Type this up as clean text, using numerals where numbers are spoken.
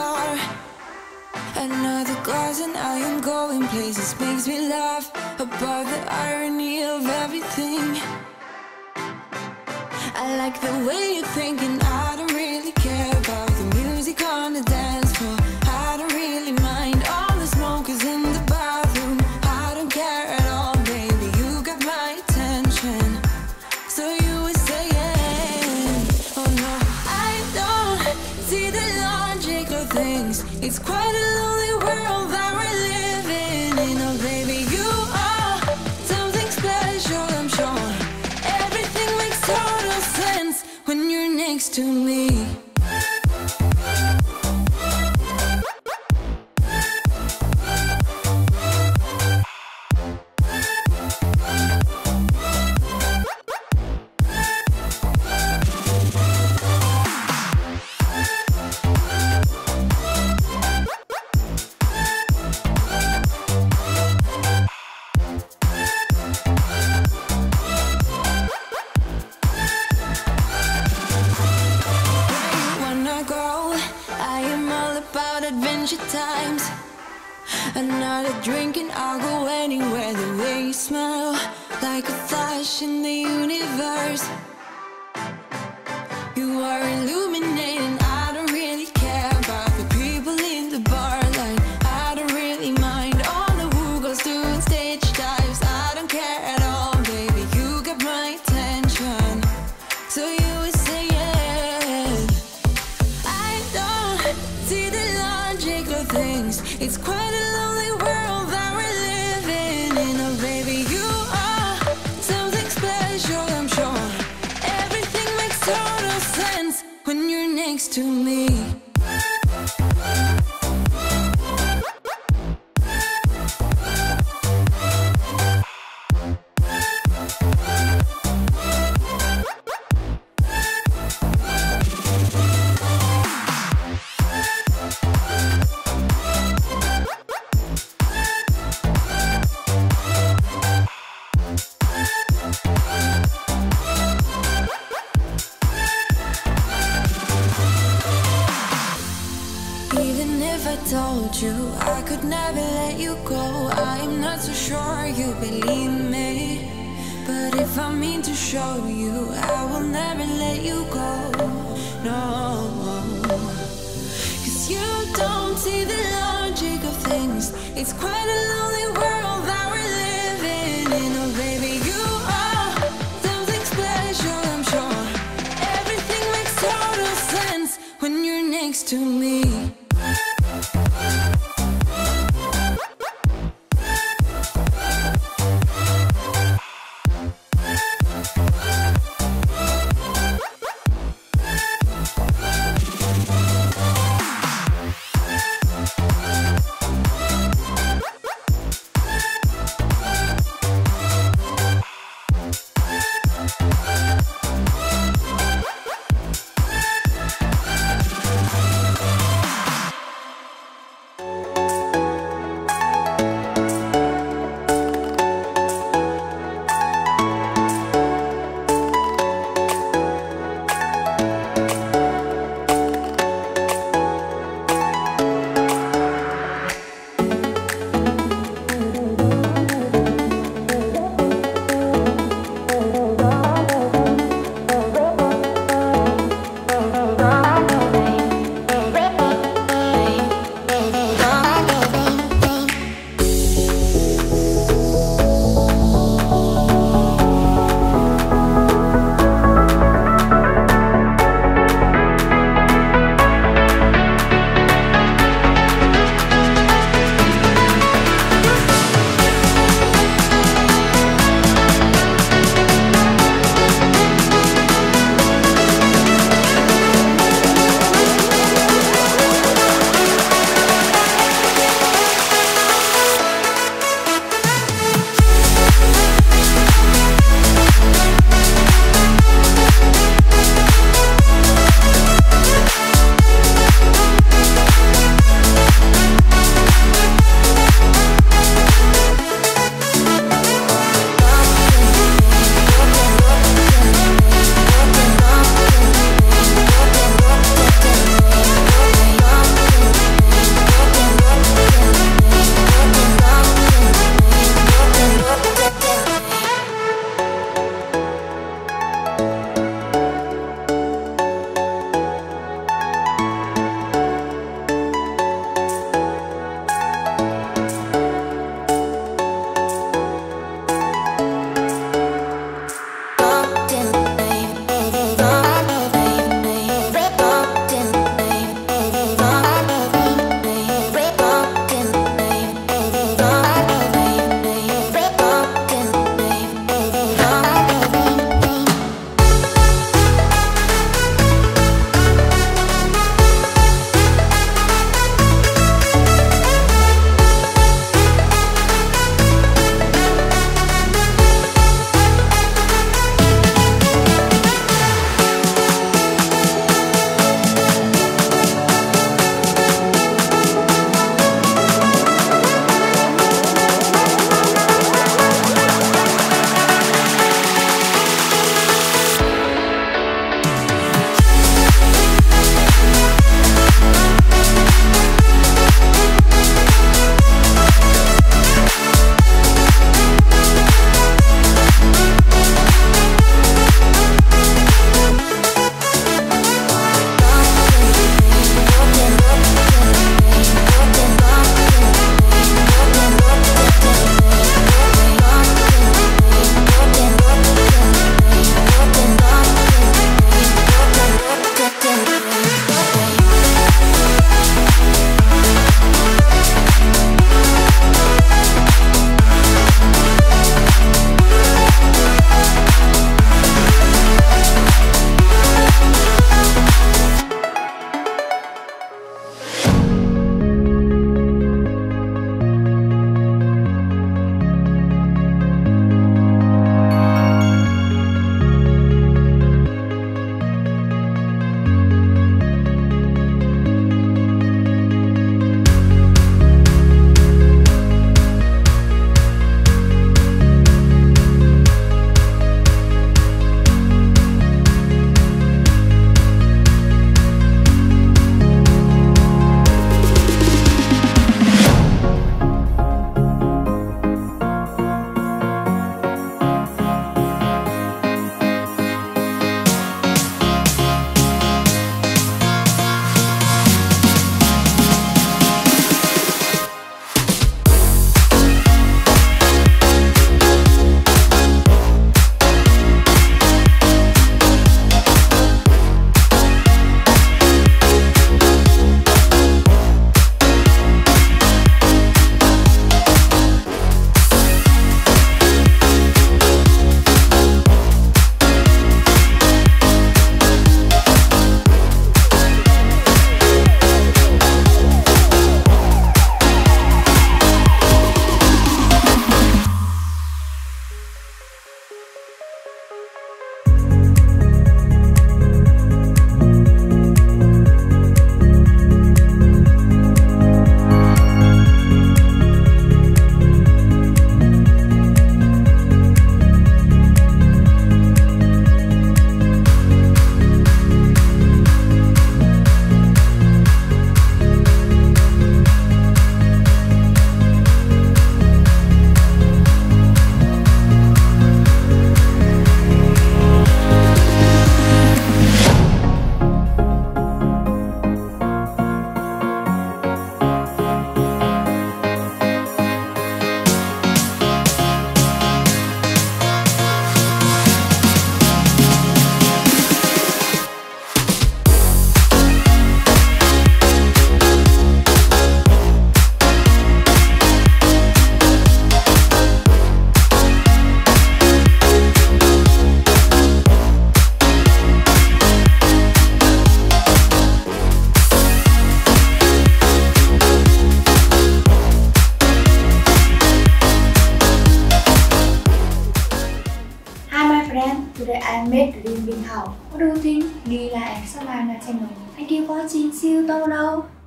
bar. Another glass and I am going places. Makes me laugh about the irony of everything. I like the way you're thinking. I don't really care about the music on the dance floor. I don't really mind all the smokers in the bathroom. I don't care at all, baby, you got my attention. So you were saying, oh no, I don't see the logic of things. It's quite a lonely world that we're living in. Oh baby, you are something special, I'm sure. Everything makes total sense when you're next to me. Times another drink and I'll go anywhere. The way you smell, like a flash in the universe. You are illuminating. I don't really care about the people in the bar line. I don't really mind all the who goes doing stage dives. I don't care at all, baby, you got my attention. So you were saying, I don't see the logic of things. It's quite a lonely world that we're living in. Oh baby, you are something special, I'm sure. Everything makes total sense when you're next to me. Told you I could never let you go. I'm not so sure you believe me, but if I mean to show you, I will never let you go. No, 'cause you don't see the logic of things. It's quite a lonely world that we're living in. Oh baby, you are something special, I'm sure. Everything makes total sense when you're next to me. damit du den Weg hau. What do you think? Lila and Savannah Thank you for watching. See you tomorrow.